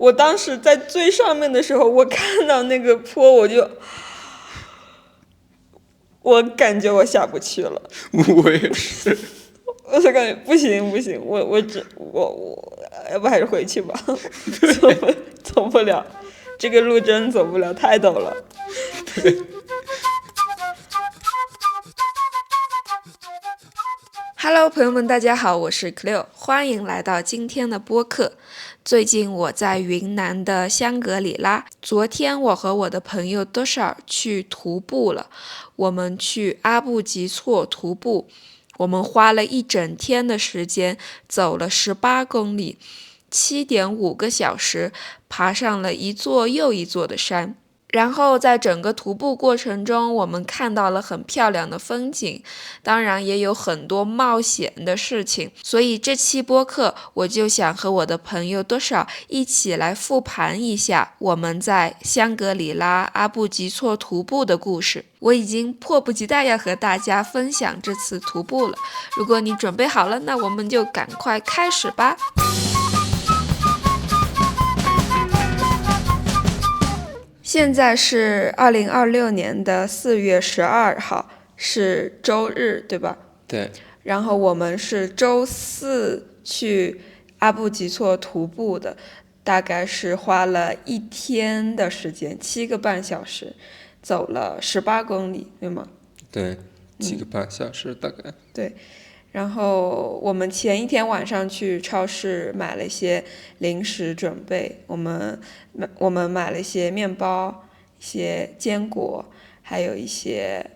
我当时在最上面的时候，我看到那个坡，我感觉我下不去了。我也是。我就感觉不行不行，我要不还是回去吧，走不了，这个路真走不了，太陡了。对。Hello，朋友们，大家好，我是 Cleo， 欢迎来到今天的播客。最近我在云南的香格里拉，昨天我和我的朋友多少去徒步了，我们去阿布吉措徒步，我们花了一整天的时间，走了18公里，7.5个小时，爬上了一座又一座的山。然后在整个徒步过程中，我们看到了很漂亮的风景，当然也有很多冒险的事情。所以这期播客，我就想和我的朋友多少一起来复盘一下我们在香格里拉阿布吉措徒步的故事。我已经迫不及待要和大家分享这次徒步了。如果你准备好了，那我们就赶快开始吧。现在是2026年的4月12号，是周日，对吧？对。然后我们是周4去阿布吉措徒步的，大概是花了1天的时间，7个半小时，走了18公里，对吗？对，7个半小时大概。对。然后我们前一天晚上去超市买了一些零食准备，我们买了一些面包、一些坚果，还有一些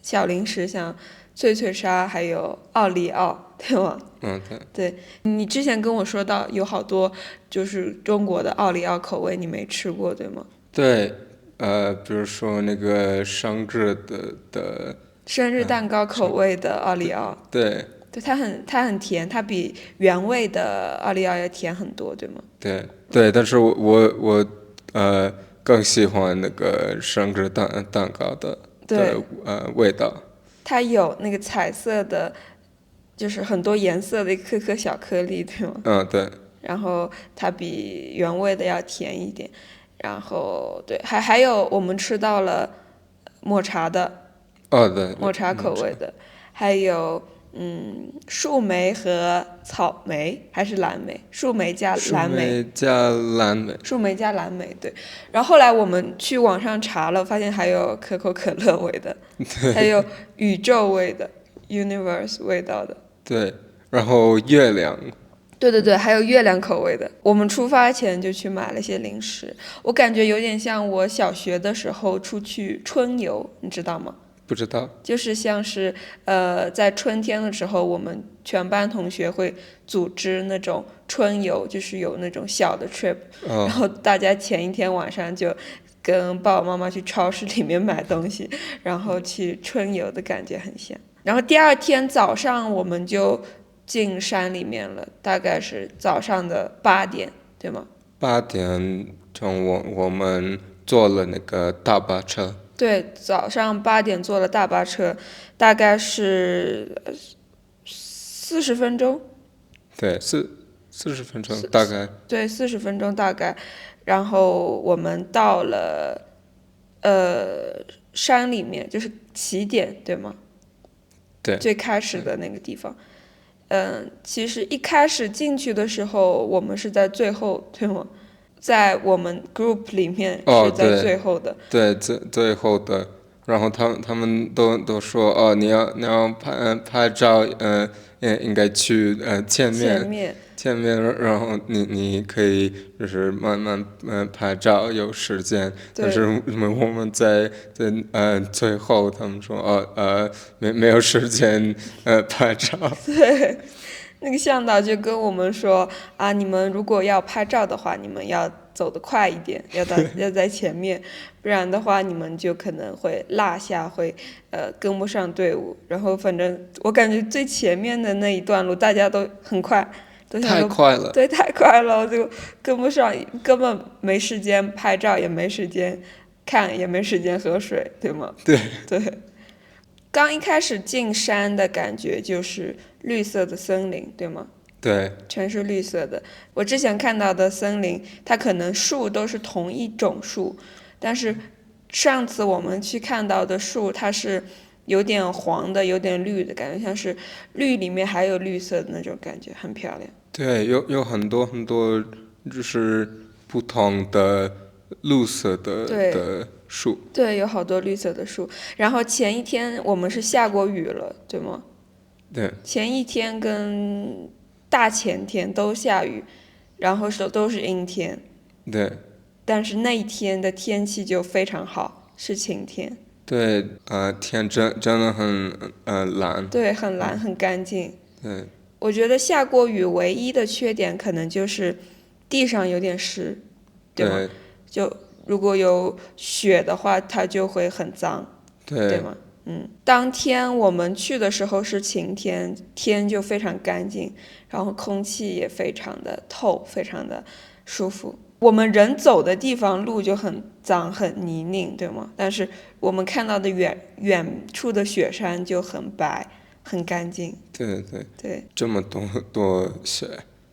小零食，像脆脆鲨，还有奥利奥，对吗？对。对，你之前跟我说到有好多就是中国的奥利奥口味，你没吃过，对吗？对，比如说那个生日蛋糕口味的奥利奥。对。对，它很甜，它比原味的奥利奥要甜很多，对吗？对对，但是我更喜欢那个生日蛋糕的味道。它有那个彩色的，就是很多颜色的一颗颗小颗粒，对吗？对。然后它比原味的要甜一点，然后对，还有我们吃到了抹茶的。对，抹茶口味的，还有树莓和草莓还是蓝莓，树莓加蓝莓。树莓加蓝莓，对。然后后来我们去网上查了，发现还有可口可乐味的，还有宇宙味的 universe 味道的。对，然后月亮。对，还有月亮口味的。我们出发前就去买了些零食，我感觉有点像我小学的时候出去春游，你知道吗？不知道。就是像是在春天的时候，我们全班同学会组织那种春游，就是有那种小的 trip，然后大家前一天晚上就跟爸爸妈妈去超市里面买东西，然后去春游的感觉很像。然后第二天早上我们就进山里面了，大概是早上的8点，对吗？8点钟我们坐了那个大巴车。对，早上8点坐了大巴车，大概是40分钟。对，40分钟大概。对，40分钟大概。然后我们到了山里面，就是起点，对吗？对。最开始的那个地方。其实一开始进去的时候，我们是在最后，对吗？在我们 group 里面是在最后的。对，最后的。然后他们都说你要拍照，应该去前面，然后你可以就是慢慢拍照，有时间。但是我们在最后，他们说没有时间拍照。对。那个向导就跟我们说你们如果要拍照的话，你们要走得快一点，要在前面，不然的话你们就可能会落下，会跟不上队伍。然后反正我感觉最前面的那一段路大家都很快，都想太快了。对，太快了，我就跟不上，根本没时间拍照，也没时间看，也没时间喝水，对吗？对。刚一开始进山的感觉就是绿色的森林，对吗？对，全是绿色的。我之前看到的森林，它可能树都是同一种树，但是上次我们去看到的树，它是有点黄的，有点绿的感觉，像是绿里面还有绿色的那种感觉，很漂亮。对，有很多很多，就是不同的绿色的树。对，有好多绿色的树。然后前一天我们是下过雨了，对吗？对，前一天跟大前天都下雨，然后都是阴天。对，但是那一天的天气就非常好，是晴天。对，天真的很蓝。对，很蓝，很干净。对，我觉得下过雨唯一的缺点可能就是地上有点湿，对吗？对，就如果有雪的话，它就会很脏，对对，吗？当天我们去的时候是晴天，天就非常干净，然后空气也非常的透，非常的舒服。我们人走的地方路就很脏很泥泞，对吗？但是我们看到的远处的雪山就很白，很干净。对对，对这么多雪。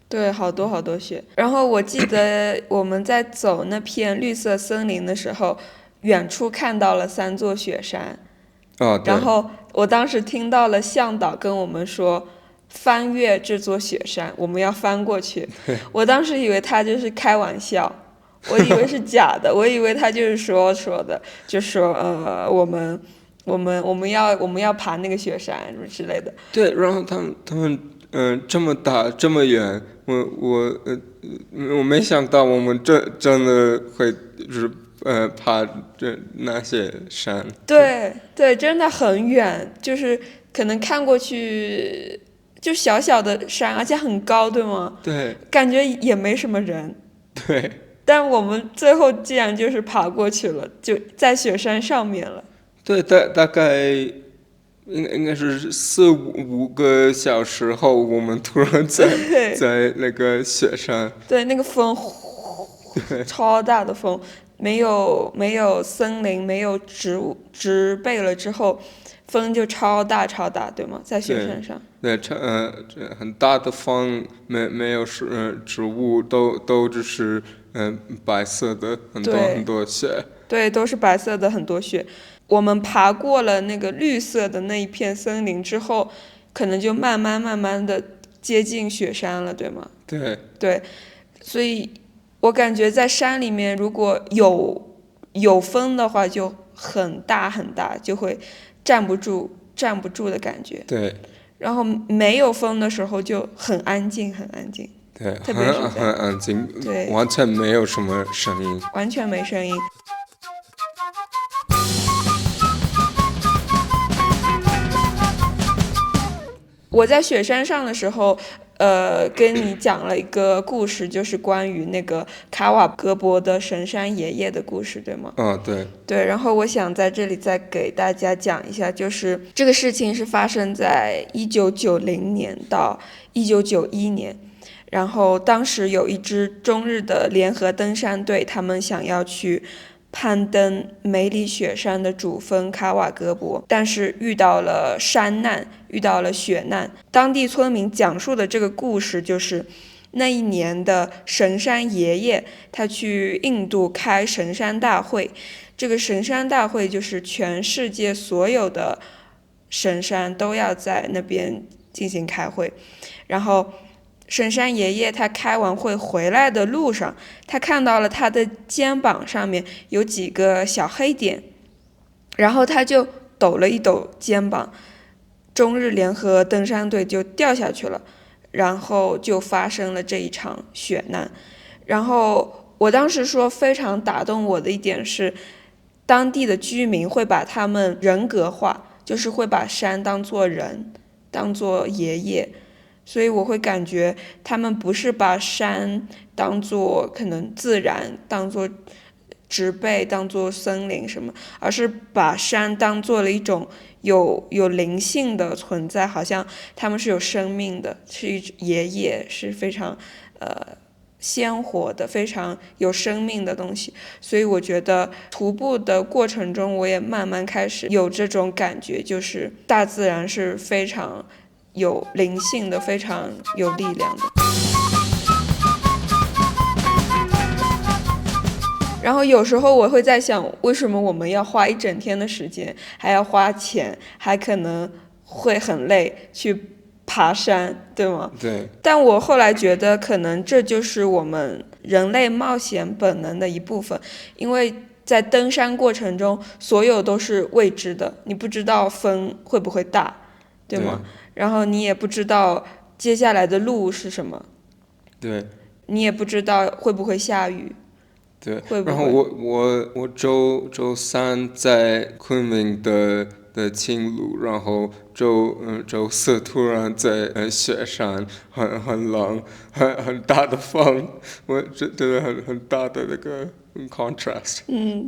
对，好多好多雪。然后我记得我们在走那片绿色森林的时候，远处看到了3座雪山。哦，对，然后我当时听到了向导跟我们说，翻越这座雪山，我们要翻过去。我当时以为他就是开玩笑，我以为是假的，我以为他就是说的，就说我们要爬那个雪山什么之类的。对，然后他们这么大这么远，我没想到我们真的会就是爬那些山。对对，真的很远，就是可能看过去就小小的山，而且很高，对吗？对感觉也没什么人，对但我们最后竟然就是爬过去了，就在雪山上面了。对，大概应该是4、5个小时后，我们突然对在那个雪山。对，那个风呼超大的风，没有森林，没有植被了之后，风就超大超大，对吗？在雪山上。对，这很大的风，没有植物，都只是白色的很多对很多雪。对，都是白色的很多雪。我们爬过了那个绿色的那一片森林之后，可能就慢慢的接近雪山了，对吗？对对，所以我感觉在山里面，如果有风的话，就很大很大，就会站不住的感觉。对然后没有风的时候就很安静，很安静，对，特别是很安静，对，完全没有什么声音。完全没声音。我在雪山上的时候，跟你讲了一个故事，就是关于那个卡瓦格博的神山爷爷的故事，对吗？对对，然后我想在这里再给大家讲一下，就是这个事情是发生在1990年到1991年，然后当时有一支中日的联合登山队，他们想要去攀登梅里雪山的主峰卡瓦格博，但是遇到了山难，遇到了雪难。当地村民讲述的这个故事就是那一年的神山爷爷，他去印度开神山大会，这个神山大会就是全世界所有的神山都要在那边进行开会，然后神山爷爷他开完会回来的路上，他看到了他的肩膀上面有几个小黑点，然后他就抖了一抖肩膀，中日联合登山队就掉下去了，然后就发生了这一场雪难。然后我当时说非常打动我的一点是，当地的居民会把他们人格化，就是会把山当作人，当作爷爷。所以我会感觉他们不是把山当做可能自然，当做植被，当做森林什么，而是把山当做了一种有灵性的存在，好像他们是有生命的，是一爷爷，是非常鲜活的，非常有生命的东西。所以我觉得徒步的过程中，我也慢慢开始有这种感觉，就是大自然是非常有灵性的，非常有力量的。然后有时候我会在想，为什么我们要花一整天的时间，还要花钱，还可能会很累去爬山，对吗？对。但我后来觉得，可能这就是我们人类冒险本能的一部分，因为在登山过程中，所有都是未知的，你不知道风会不会大，对吗？然后你也不知道接下来的路是什么，对，你也不知道会不会下雨。对，然后我周三在昆明的青旅，然后周四突然在雪山，很冷，很大的风，我觉得很大的那个contrast。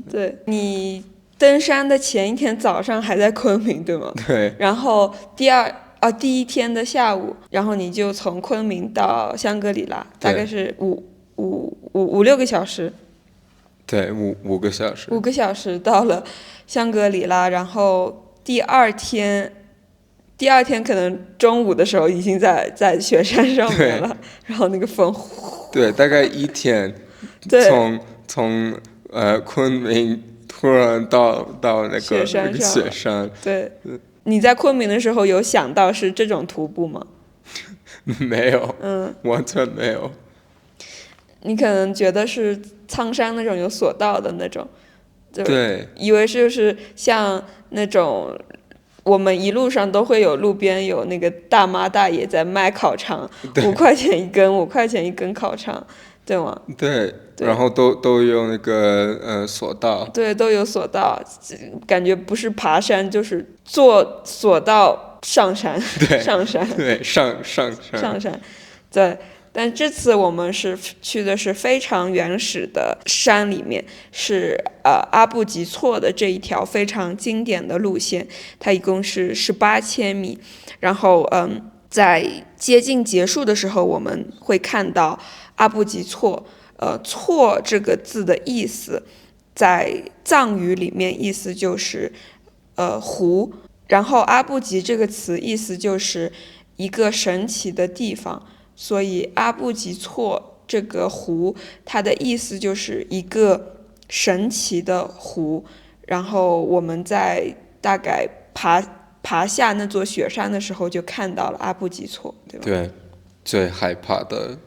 对，你登山的前一天早上还在昆明，对吗？对。然后第一天的下午，然后你就从昆明到香格里拉，大概是五六个小时。对，5个小时。5个小时到了香格里拉，然后第二天可能中午的时候已经在雪山上面了，然后那个风。对，大概一天，从昆明突然到那个雪山。对，你在昆明的时候有想到是这种徒步吗？没有，完全没有。你可能觉得是苍山那种有索道的那种，对，以为就是像那种我们一路上都会有路边有那个大妈大爷在卖烤肠，5块钱一根，5块钱一根烤肠，对吗？对，然后都有那个索道。对，都有索道，感觉不是爬山就是坐索道上山。对，上山。对，上山。对。但这次我们是去的是非常原始的山里面，是阿布吉措的这一条非常经典的路线，它一共是18千米。然后在接近结束的时候，我们会看到阿布吉措。措这个字的意思，在藏语里面意思就是湖，然后阿布吉这个词意思就是一个神奇的地方。所以阿布吉措这个湖，它的意思就是一个神奇的湖。然后我们在大概爬下那座雪山的时候，就看到了阿布吉措，对吧？对，最害怕的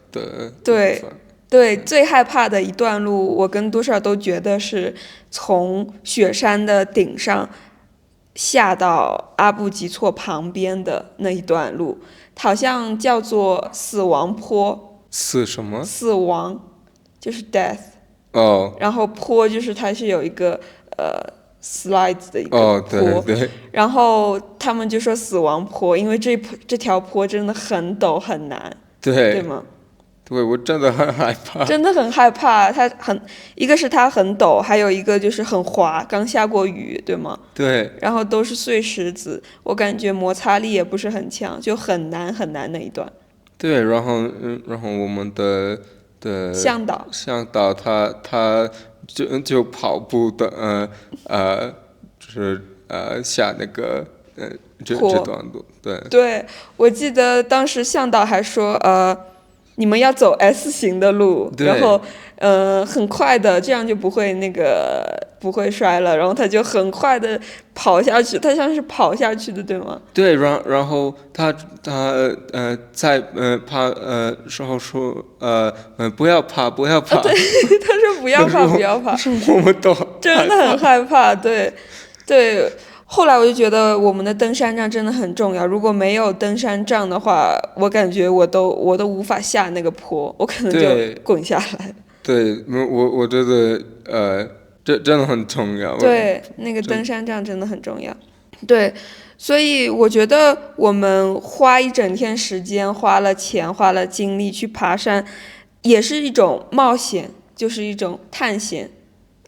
对，最害怕的一段路，我跟多少都觉得是从雪山的顶上下到阿布吉措旁边的那一段路。好像叫做死亡坡。什么？死亡就是 death。然后坡就是它是有一个slides 的一个坡。对。然后他们就说死亡坡，因为这条坡真的很陡很难。对吗？对，我真的很害怕。真的很害怕，一个是它很陡，还有一个就是很滑，刚下过雨，对吗？对。然后都是碎石子，我感觉摩擦力也不是很强，就很难很难那一段。对，然后我们的向导他就跑步的就是下那个这段路。对，我记得当时向导还说你们要走 S 型的路，然后很快的，这样就不会摔了。然后他就很快的跑下去，他像是跑下去的，对吗？对，然后他在爬时候说不要怕。对，他说不要怕。我们都真的很害怕。对。后来我就觉得我们的登山杖真的很重要，如果没有登山杖的话，我感觉我都无法下那个坡，我可能就滚下来。对，我觉得这真的很重要。对，那个登山杖真的很重要。对，所以我觉得我们花一整天时间，花了钱，花了精力去爬山，也是一种冒险，就是一种探险。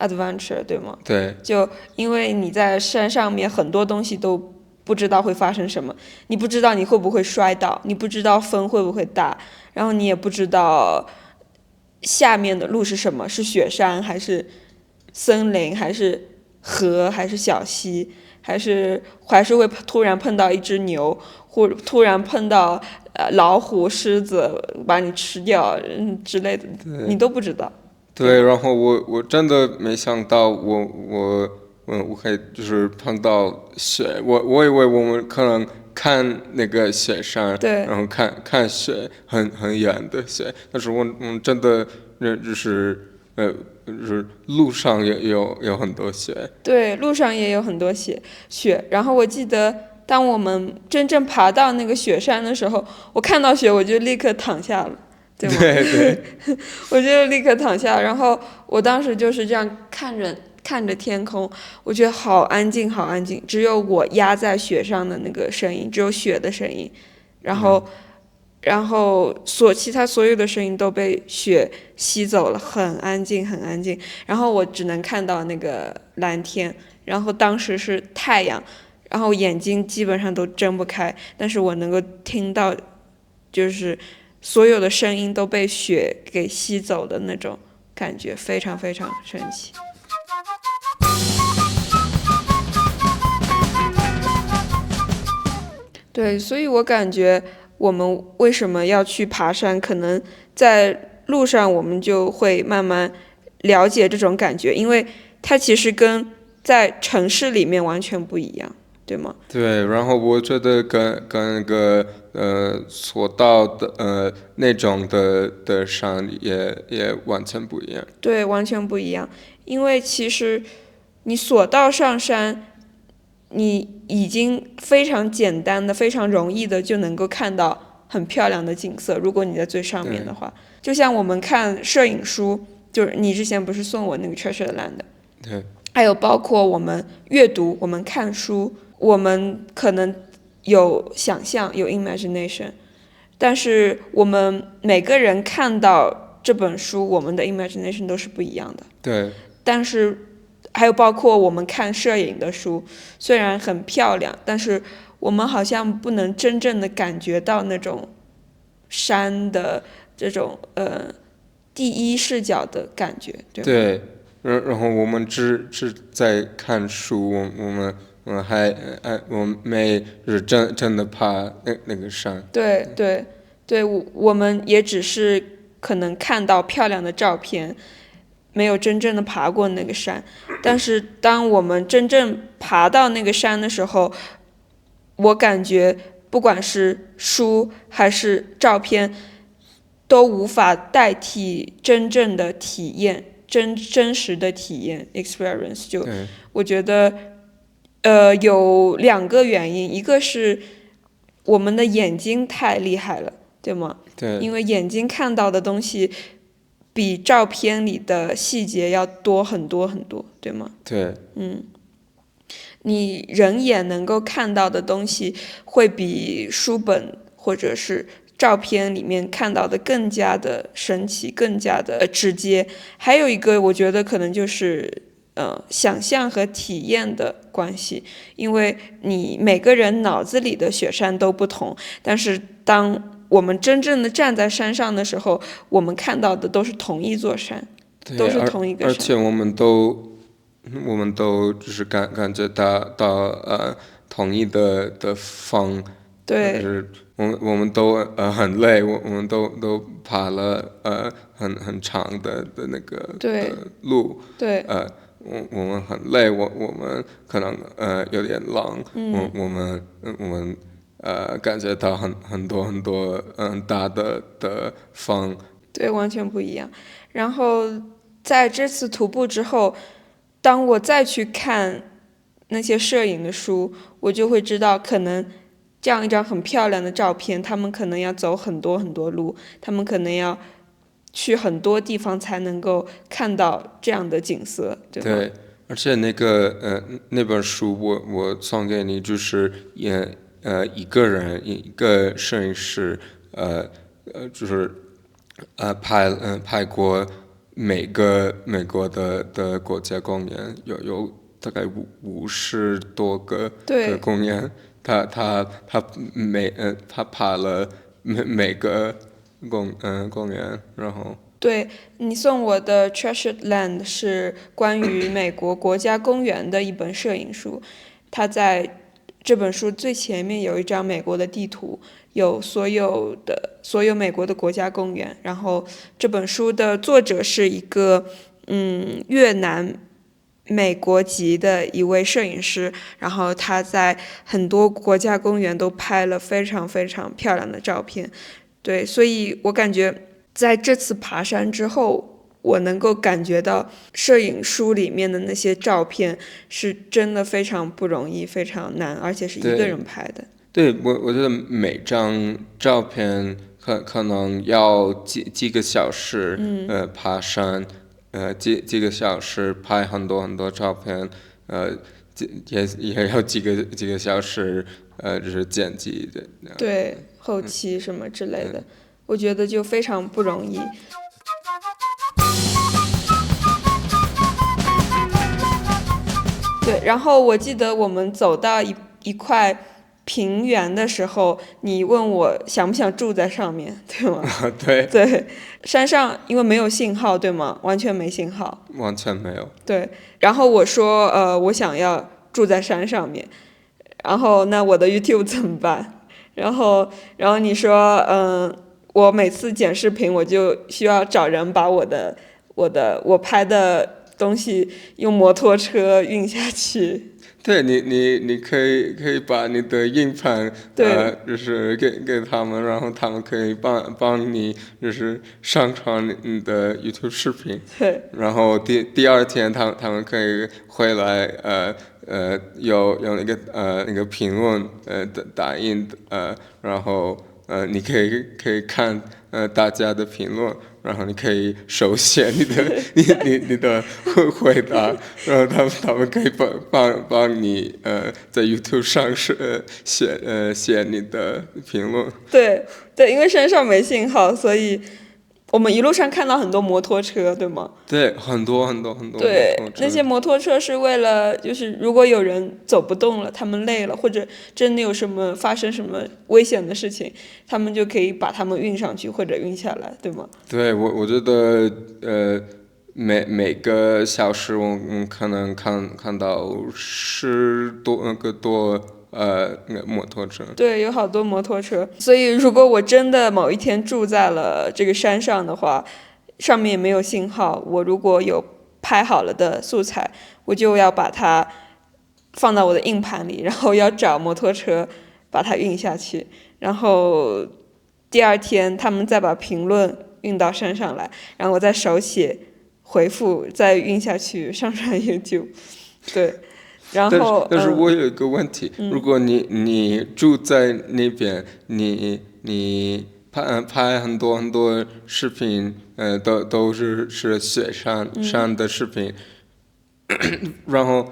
adventure 对吗？对。就因为你在山上面很多东西都不知道会发生什么，你不知道你会不会摔倒，你不知道风会不会大，然后你也不知道下面的路是什么，是雪山还是森林还是河还是小溪，还是会突然碰到一只牛，或突然碰到老虎、狮子把你吃掉之类的，你都不知道。对，然后我真的没想到我可以就是碰到雪，我以为我们可能看那个雪山，对然后看雪很远的雪，但是我们真的就是就是路上也有很多雪。对，路上也有很多雪，然后我记得当我们真正爬到那个雪山的时候，我看到雪我就立刻躺下了，对吗？对我就立刻躺下，然后我当时就是这样看着天空，我觉得好安静，好安静，只有我压在雪上的那个声音，只有雪的声音，然后其他所有的声音都被雪吸走了，很安静，很安静。然后我只能看到那个蓝天，然后当时是太阳，然后眼睛基本上都睁不开，但是我能够听到，就是所有的声音都被雪给吸走的那种感觉，非常非常神奇。对，所以我感觉我们为什么要去爬山，可能在路上我们就会慢慢了解这种感觉，因为它其实跟在城市里面完全不一样，对吗？对，然后我觉得跟那个索道的那种的山也完全不一样。对，完全不一样，因为其实你索道上山，你已经非常简单的、非常容易的就能够看到很漂亮的景色。如果你在最上面的话，就像我们看摄影书，就是你之前不是送我那个 Treasure Land 的，对还有包括我们阅读、我们看书，我们可能有想象、有 imagination，但是我们每个人看到这本书，我们的 imagination 都是不一样的。对但是还有包括我们看摄影的书，虽然很漂亮，但是我们好像不能真正的感觉到那种山的这种第一视角的感觉，对吗？对，然后我们只在看书，我们我们没是真的爬那个山。对对对，我们也只是可能看到漂亮的照片，没有真正的爬过那个山。但是当我们真正爬到那个山的时候，我感觉不管是书还是照片，都无法代替真正的体验，真实的体验 experience。就我觉得，有两个原因，一个是我们的眼睛太厉害了，对吗？对，因为眼睛看到的东西比照片里的细节要多很多很多，对吗？对你人眼能够看到的东西，会比书本或者是照片里面看到的更加的神奇，更加的直接。还有一个，我觉得可能就是想象和体验的关系，因为你每个人脑子里的雪山都不同，但是当我们真正的站在山上的时候，我们看到的都是同一座山，对，都是同一个山。而且我们都就是感觉到同一的风，对，就是我们都很累，我们都爬了很长的那个对路，对我们很累，我们可能有点冷，我们感觉到很多大的风。对，完全不一样。然后在这次徒步之后，当我再去看那些摄影的书，我就会知道，可能这样一张很漂亮的照片，他们可能要走很多很多路，他们可能要去很多地方才能够看到这样的景色，对吗？对，而且那本书我送给你，就是一个人一个摄影师就是拍过每个美国的国家公园，有大概50多个对公园，他他爬了每个公园，然后对，你送我的《Treasured Land》是关于美国国家公园的一本摄影书，它在这本书最前面有一张美国的地图，有所有美国的国家公园。然后这本书的作者是一个越南美国籍的一位摄影师，然后他在很多国家公园都拍了非常非常漂亮的照片。对，所以我感觉在这次爬山之后，我能够感觉到摄影书里面的那些照片是真的非常不容易，非常难，而且是一个人拍的。对，我觉得每张照片可能要几个小时，爬山，几个小时拍很多很多照片，也要几个小时，就是剪辑的。对，后期什么之类的，我觉得就非常不容易。对，然后我记得我们走到一块平原的时候，你问我想不想住在上面，对吗？对。对，山上因为没有信号，对吗？完全没信号。完全没有。对，然后我说我想要住在山上面，然后那我的 YouTube 怎么办？然后你说我每次剪视频我就需要找人把我拍的东西用摩托车运下去。对，你可以把你的硬盘就是给他们，然后他们可以帮你就是上传你的 YouTube 视频。对。然后第二天他们可以回来有那个评论打印然后你可以看大家的评论，然后你可以手写你的回答，然后他们可以帮你在 YouTube 上写你的评论。对，因为山上没信号，所以我们一路上看到很多摩托车，对吗？对，很多很多。对，那些摩托车是为了，就是如果有人走不动了，他们累了，或者真的有发生什么危险的事情，他们就可以把他们运上去或者运下来，对吗？对，我觉得每个小时我们可能看到10多个摩托车。对，有好多摩托车。所以如果我真的某一天住在了这个山上的话，上面也没有信号，我如果有拍好了的素材，我就要把它放到我的硬盘里，然后要找摩托车把它运下去，然后第二天他们再把评论运到山上来，然后我再手写回复，再运下去上传 YouTube。 对，然后但是我有一个问题，如果你住在那边，你拍很多视频，都是雪山的视频，然后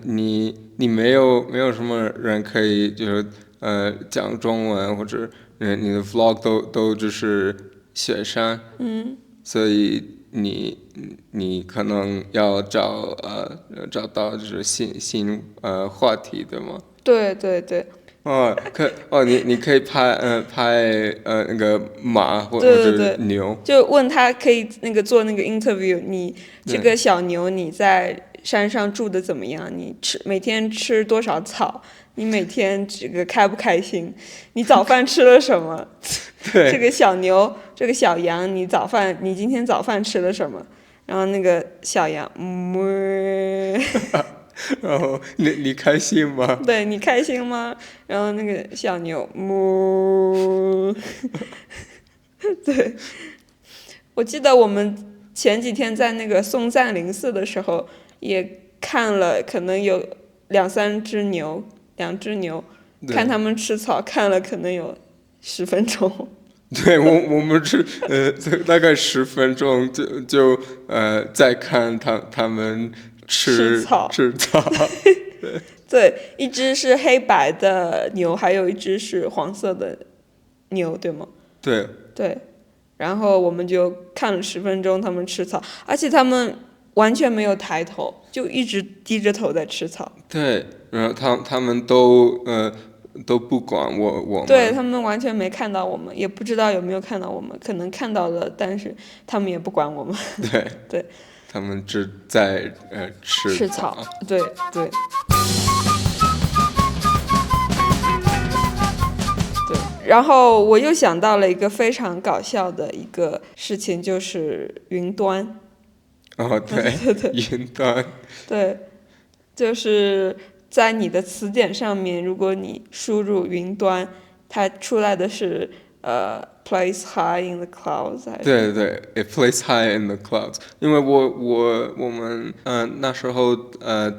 你没有什么人可以就是讲中文，或者你的 vlog 都就是雪山，所以你可能要找到就是新话题，对吗？对。你可以拍那个马或者牛，就问他可以做那个 interview， 你这个小牛你在山上住的怎么样？你每天吃多少草？你每天这个开不开心？你早饭吃了什么？对。这个小牛，这个小羊，你今天早饭吃了什么？然后那个小羊，然后你开心吗？对，你开心吗？然后那个小牛，对，我记得我们前几天在那个松赞林寺的时候，也看了可能有2-3只牛，2只牛，看他们吃草，看了可能有10分钟。对，我们是大概10分钟就在看他们吃草。对，一只是黑白的牛，还有一只是黄色的牛，对吗？对。然后我们就看了10分钟他们吃草，而且他们完全没有抬头，就一直低着头在吃草。对，然后他们都不管我们。对，他们完全没看到我们，也不知道有没有看到我们，可能看到了，但是他们也不管我们。对。他们只在吃草。对。然后我又想到了一个非常搞笑的一个事情，就是云端。哦，对，云端。对，就是在你的词典上面，如果你输入云端，它出来的是place high in the clouds 还是？对对，it plays high in the clouds。因为我们那时候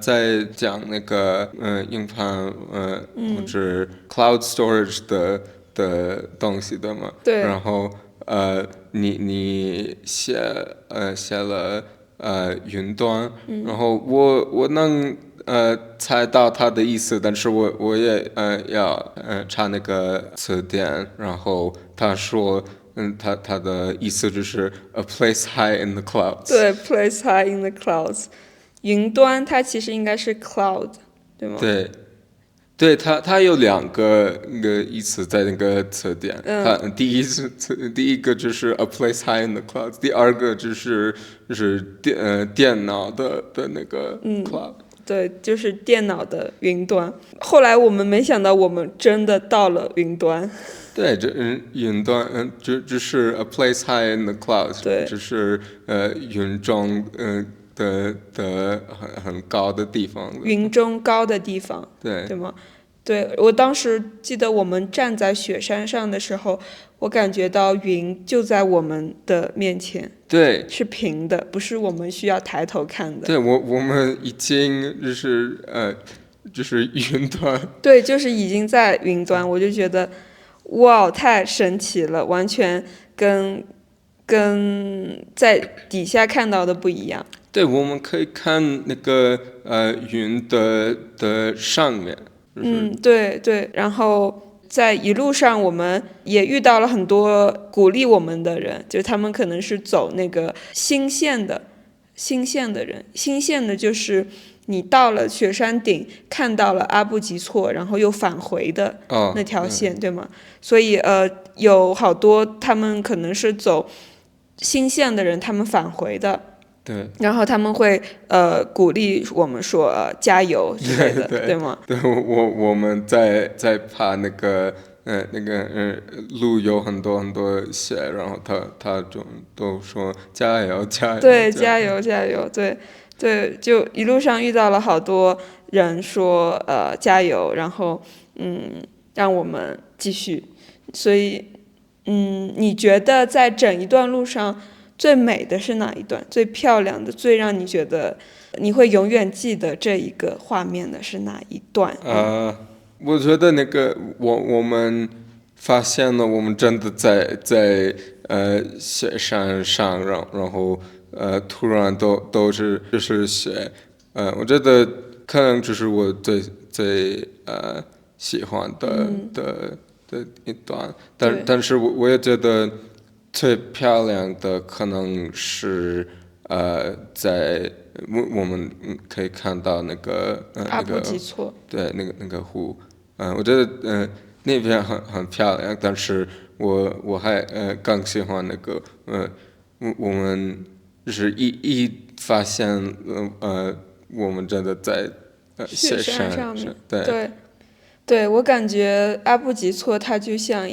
在讲那个硬盘或者 cloud storage 的东西的嘛。对。然后你写了云端，然后我能猜到它的意思，但是我也要查那个词典，然后他说他的意思就是 a place high in the clouds。对，place high in the clouds，云端它其实应该是 cloud， 对吗？对。对，它有两个那个意思在那个词典。它第一个就是 a place high in the clouds， 第二个就是电脑的那个 cloud。对，就是电脑的云端。后来我们没想到，我们真的到了云端。对，云端，就是 a place high in the clouds，对，就是云中的很高的地方。云中高的地方，对吗？对，我当时记得我们站在雪山上的时候，我感觉到云就在我们的面前。对，是平的，不是我们需要抬头看的。对，我们已经就是云端。对，就是已经在云端，我就觉得哇，太神奇了，完全跟在底下看到的不一样。对，我们可以看那个云的上面。对对，然后在一路上我们也遇到了很多鼓励我们的人，就是他们可能是走那个新线的人，新线的就是你到了雪山顶看到了阿布吉措，然后又返回的那条线，对吗？所以有好多他们可能是走新线的人，他们返回的。对，然后他们会鼓励我们说加油之类的，对吗？对，我们在爬那个路有很多雪，然后他就都说加油加油。对，加油加油，对对，就一路上遇到了好多人说加油，然后让我们继续。所以你觉得在整一段路上最美的是哪一段？最漂亮的，最让你觉得你会永远记得这一个画面的是哪一段？我觉得那个我们发现了，我们真的在雪山上，然后突然都是就是雪。我觉得可能这是我最喜欢的一段，但是我也觉得最漂亮的可能是在我们可以看到那个阿布吉措。对，那个湖。我觉得那边很漂亮，但是我还更喜欢那个我们就是一发现我们真的在雪山上面。对对，我感觉阿布吉措它就像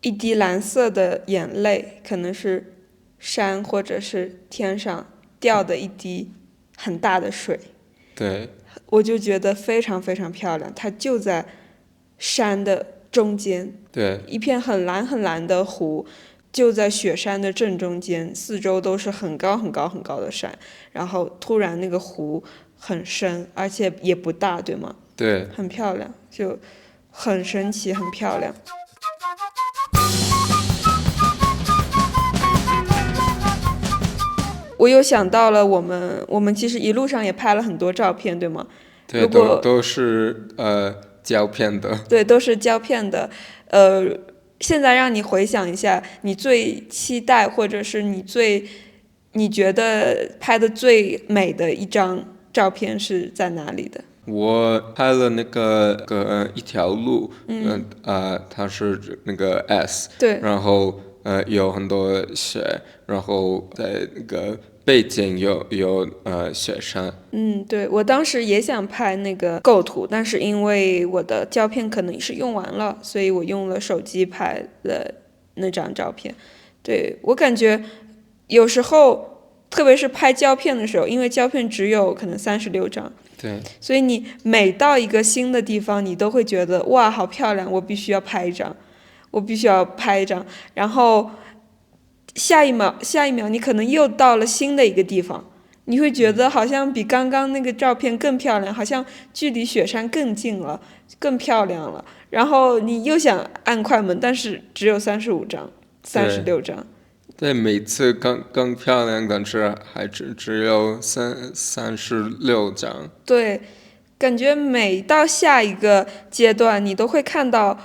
一滴蓝色的眼泪，可能是山或者是天上掉的一滴很大的水。对，我就觉得非常非常漂亮，它就在山的中间。对，一片很蓝很蓝的湖，就在雪山的正中间，四周都是很高很高很高的山，然后突然那个湖很深，而且也不大，对吗？对，很漂亮，就很神奇，很漂亮。我又想到了我们其实一路上也拍了很多照片，对吗？对，都是胶片的。对，都是胶片的。现在让你回想一下，你最期待或者是你觉得拍的最美的一张照片是在哪里的？我拍了那个一条路，它是那个 S，对，然后有很多雪，然后在那个背景有雪山。对，我当时也想拍那个构图，但是因为我的胶片可能是用完了，所以我用了手机拍的那张照片。对，我感觉有时候，特别是拍胶片的时候，因为胶片只有可能36张，对，所以你每到一个新的地方，你都会觉得哇，好漂亮，我必须要拍一张，我必须要拍一张。然后下一秒，你可能又到了新的一个地方，你会觉得好像比刚刚那个照片更漂亮，好像距离雪山更近了，更漂亮了。然后你又想按快门，但是只有35张、36张。对，每次更漂亮，但是还只有36张。对，感觉每到下一个阶段，你都会看到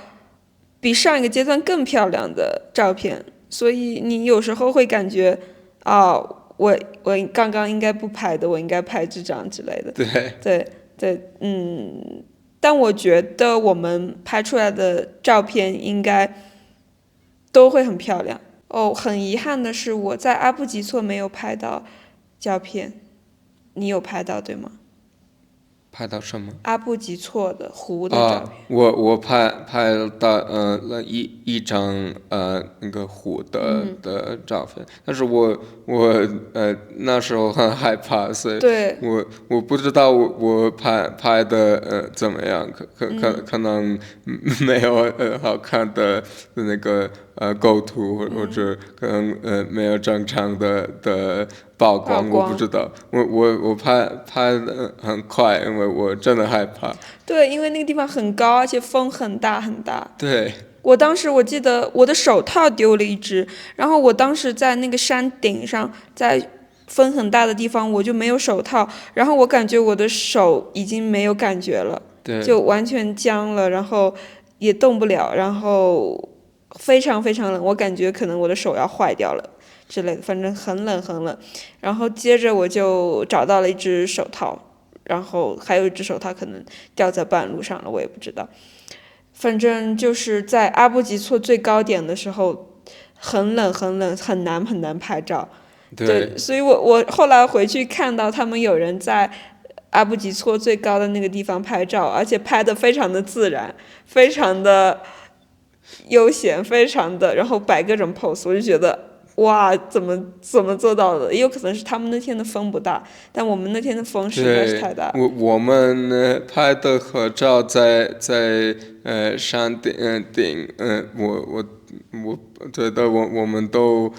比上一个阶段更漂亮的照片，所以你有时候会感觉，我刚刚应该不拍的，我应该拍这张之类的。对，但我觉得我们拍出来的照片应该都会很漂亮。很遗憾的是，我在阿布吉措没有拍到胶片，你有拍到对吗？拍到什么？阿布吉措的湖的照片。我拍到了一张那个湖的照片，但是我那时候很害怕，所以我不知道我拍的怎么样，可能没有好看的那个构图，或者可能没有正常的曝光，我不知道。我拍的很快，因为我真的害怕。对，因为那个地方很高，而且风很大很大。对。我记得我的手套丢了一只，然后我当时在那个山顶上，在风很大的地方，我就没有手套，然后我感觉我的手已经没有感觉了，就完全僵了，然后也动不了，然后非常非常冷，我感觉可能我的手要坏掉了之类的，反正很冷很冷。然后接着我就找到了一只手套，然后还有一只手套可能掉在半路上了，我也不知道。反正就是在阿布吉措最高点的时候，很冷很冷，很难很难拍照。对，所以我后来回去看到他们有人在阿布吉措最高的那个地方拍照，而且拍的非常的自然，非常的悠闲，非常的，然后摆各种 pose， 我就觉得哇，怎么做到的？也有可能是他们那天的风不大，但我们那天的风实在是太大。我们拍的合照在山顶，我觉得我们都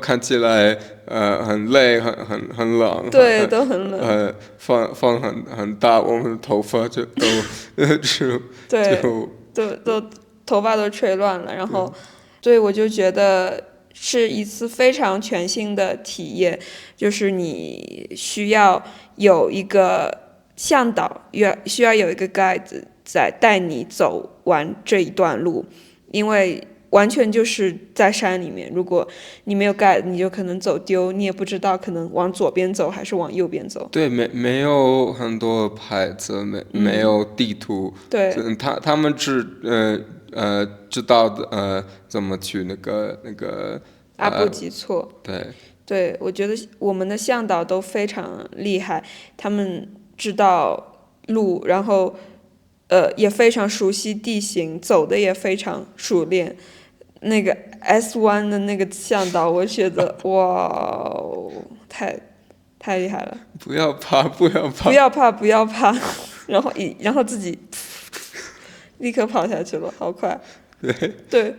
看起来很累，很冷。对，都很冷。风很大，我们的头发就都头发都吹乱了，然后。对，我就觉得是一次非常全新的体验，就是你需要有一个向导，需要有一个 guide 在带你走完这一段路，因为完全就是在山里面，如果你没有 guide，你就可能走丢，你也不知道可能往左边走还是往右边走。对，没有很多牌子，没有地图。对，他们知道的怎么去那个阿布吉措。对，我觉得我们的向导都非常厉害，他们知道路，然后也非常熟悉地形，走的也非常熟练。那个 S1 的那个向导，我觉得哇，太厉害了！不要怕，不要怕，然后自己立刻跑下去了，好快。对，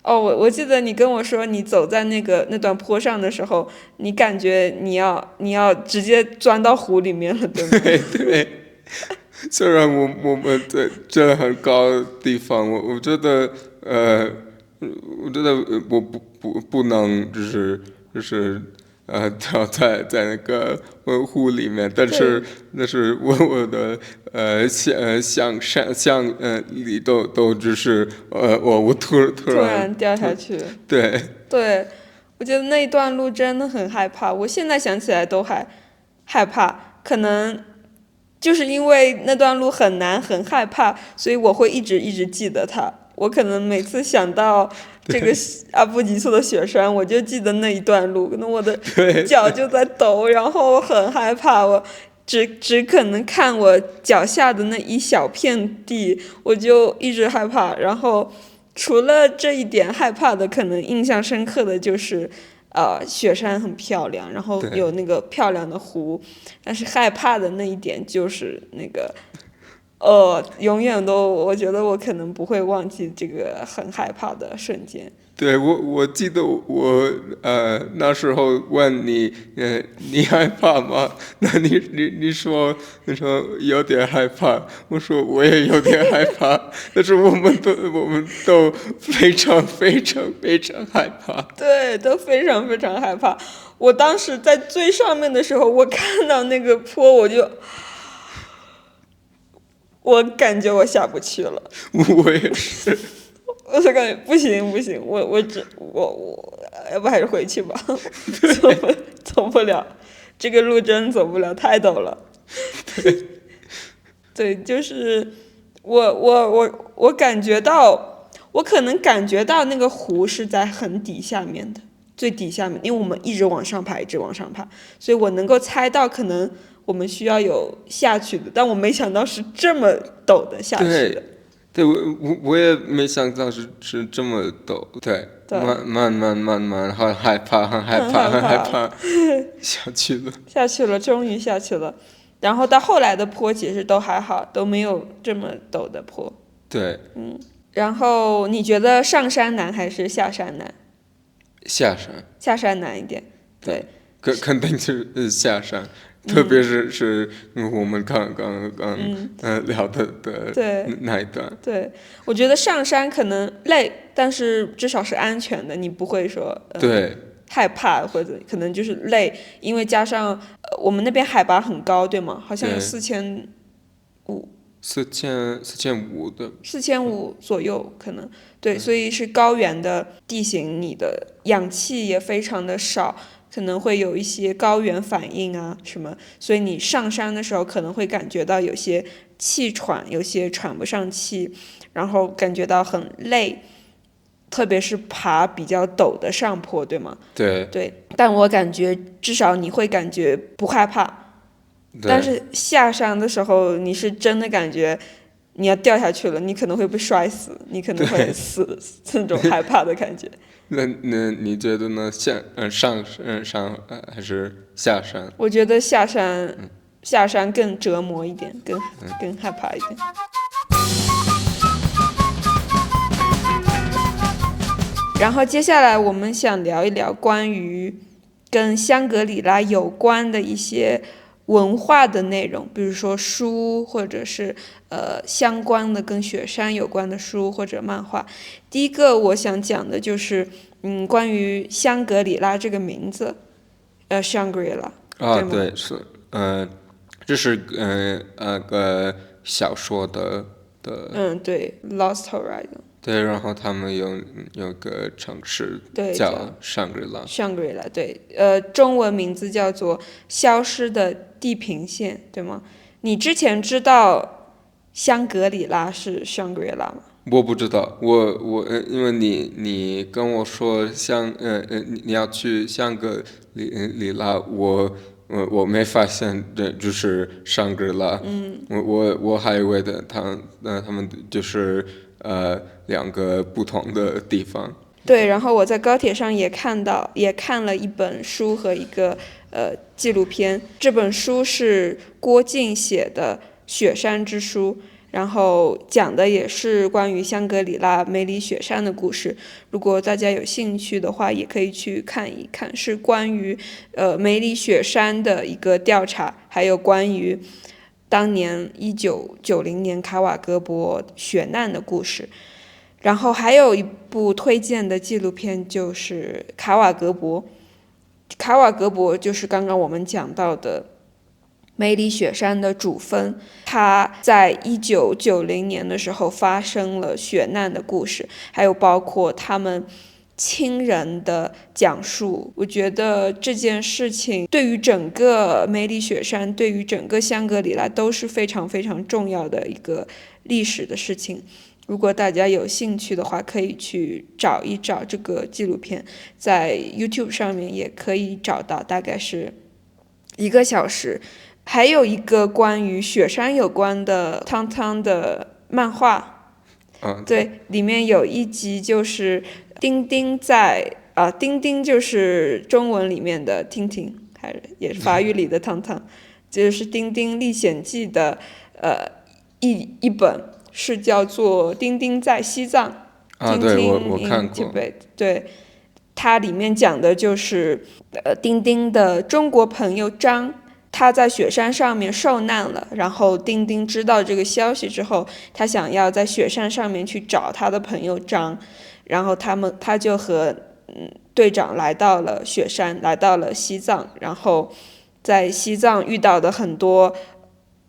我记得你跟我说，你走在那段坡上的时候，你感觉你要直接钻到湖里面了，对吗？对。虽然我们在这很高的地方，我觉得我不能就是掉在那个湖里面，但是我的想里都只是我突然掉下去。对，我觉得那一段路真的很害怕，我现在想起来都还害怕，可能就是因为那段路很难很害怕，所以我会一直记得它。我可能每次想到这个阿布吉措的雪山，我就记得那一段路，可能我的脚就在抖，然后我很害怕，我只可能看我脚下的那一小片地，我就一直害怕。然后除了这一点害怕的，可能印象深刻的就是雪山很漂亮，然后有那个漂亮的湖，但是害怕的那一点就是那个永远都，我觉得我可能不会忘记这个很害怕的瞬间。对，我记得我那时候问你，你害怕吗？那你说有点害怕，我说我也有点害怕，但是我们都非常害怕。对，都非常非常害怕。我当时在最上面的时候，我看到那个坡，我感觉我下不去了。我也是。我就感觉不行，我要不还是回去吧，走不了，这个路真走不了，太陡了。对，就是我感觉到，我可能感觉到那个湖是在很底下面的，最底下面，因为我们一直往上爬，一直往上爬，所以我能够猜到可能我们需要有下去的，但我没想到是这么陡的下去的。对，我也没想到是这么陡，对，慢慢，很害怕，下去了，终于下去了。然后到后来的坡其实都还好，都没有这么陡的坡。对，然后你觉得上山难还是下山难？下山难一点，对。肯定是下山。特别是我们刚聊的那一段。对，我觉得上山可能累，但是至少是安全的，你不会说害怕或者可能就是累，因为加上我们那边海拔很高，对吗？好像有4500。4500的。4500左右可能，对，所以是高原的地形，你的氧气也非常的少。可能会有一些高原反应啊什么，所以你上山的时候可能会感觉到有些气喘，有些喘不上气，然后感觉到很累，特别是爬比较陡的上坡，对吗？对。但我感觉至少你会感觉不害怕，但是下山的时候你是真的感觉你要掉下去了，你可能会被摔死，你可能会死，这种害怕的感觉。那你觉得呢？上还是下山？我觉得下山更折磨一点，更害怕一点。然后接下来我们想聊一聊关于跟香格里拉有关的一些文化的内容，比如说书，或者是相关的跟雪山有关的书或者漫画。第一个我想讲的就是关于香格里拉这个名字，Shangri-La。对，是这是个小说的。对 ，Lost Horizon。对，然后他们有个城市叫香格里拉。香格里拉，对，中文名字叫做消失的地平线，对吗？你之前知道香格里拉是 Shangri-La 吗？我不知道，因为你跟我说你要去香格里拉，我没发现这就是香格里拉。我还以为他们就是两个不同的地方。对，然后我在高铁上也看了一本书和一个纪录片。这本书是郭靖写的《雪山之书》，然后讲的也是关于香格里拉梅里雪山的故事。如果大家有兴趣的话，也可以去看一看，是关于梅里雪山的一个调查，还有关于当年1990年卡瓦格博雪难的故事。然后还有一部推荐的纪录片就是卡瓦格博。卡瓦格博就是刚刚我们讲到的梅里雪山的主峰，它在1990年的时候发生了雪难的故事，还有包括他们亲人的讲述。我觉得这件事情对于整个梅里雪山，对于整个香格里拉都是非常非常重要的一个历史的事情。如果大家有兴趣的话，可以去找一找这个纪录片，在 YouTube 上面也可以找到，大概是1个小时。还有一个关于雪山有关的汤汤的漫画，对，里面有一集就是丁丁丁丁就是中文里面的听听，也是法语里的汤汤，就是《丁丁历险记》的一本，是叫做《丁丁在西藏》。对，我看过。对，它里面讲的就是丁丁的中国朋友张，他在雪山上面受难了，然后丁丁知道这个消息之后，他想要在雪山上面去找他的朋友张，然后他就和队长来到了雪山，来到了西藏，然后在西藏遇到的很多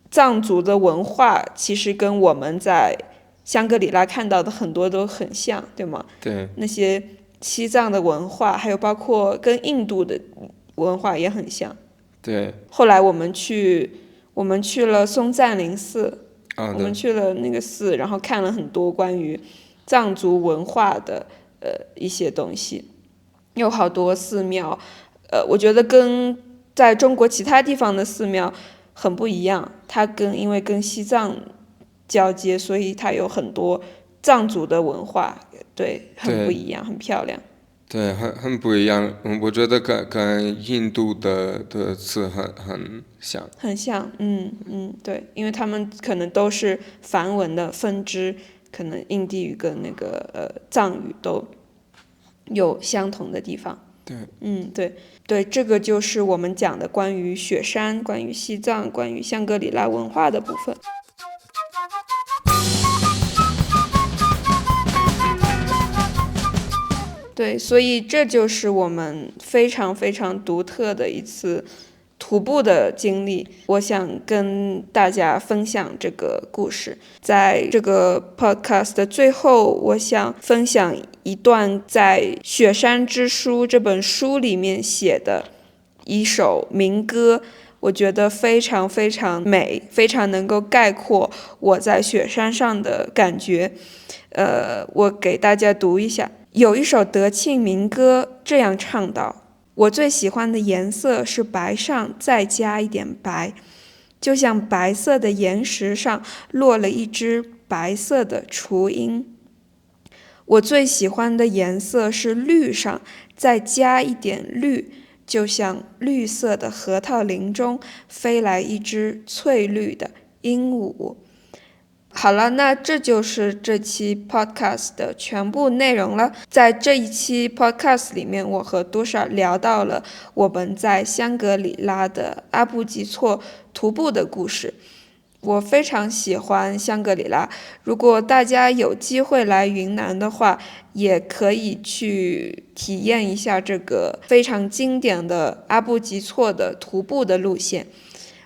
藏族的文化，其实跟我们在香格里拉看到的很多都很像，对吗？对。那些西藏的文化，还有包括跟印度的文化也很像。对。后来我们去了松赞林寺，我们去了那个寺，然后看了很多关于藏族文化的一些东西，有好多寺庙，我觉得跟在中国其他地方的寺庙很不一样，它因为跟西藏交接，所以它有很多藏族的文化，对，很不一样，很漂亮。对，很不一样。我觉得跟印度的词很像。很像，对，因为他们可能都是梵文的分支，可能印地语跟那个藏语都有相同的地方。对。对，这个就是我们讲的关于雪山、关于西藏、关于香格里拉文化的部分。对，所以这就是我们非常非常独特的一次徒步的经历，我想跟大家分享这个故事。在这个 podcast 的最后，我想分享一段在《雪山之书》这本书里面写的一首民歌，我觉得非常非常美，非常能够概括我在雪山上的感觉。我给大家读一下。有一首德庆民歌这样唱道：我最喜欢的颜色是白上再加一点白，就像白色的岩石上落了一只白色的雏鹰。我最喜欢的颜色是绿上再加一点绿，就像绿色的核桃林中飞来一只翠绿的鹦鹉。好了，那这就是这期 podcast 的全部内容了。在这一期 podcast 里面，我和多少聊到了我们在香格里拉的阿布吉措徒步的故事。我非常喜欢香格里拉，如果大家有机会来云南的话，也可以去体验一下这个非常经典的阿布吉措的徒步的路线。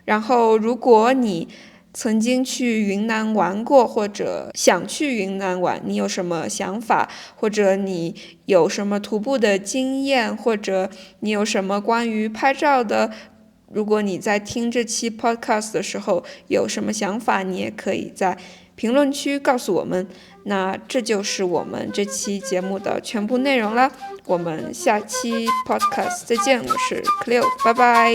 然后如果你曾经去云南玩过，或者想去云南玩，你有什么想法，或者你有什么徒步的经验，或者你有什么关于拍照的，如果你在听这期 podcast 的时候有什么想法，你也可以在评论区告诉我们。那这就是我们这期节目的全部内容了，我们下期 podcast 再见，我是 Cleo， 拜拜。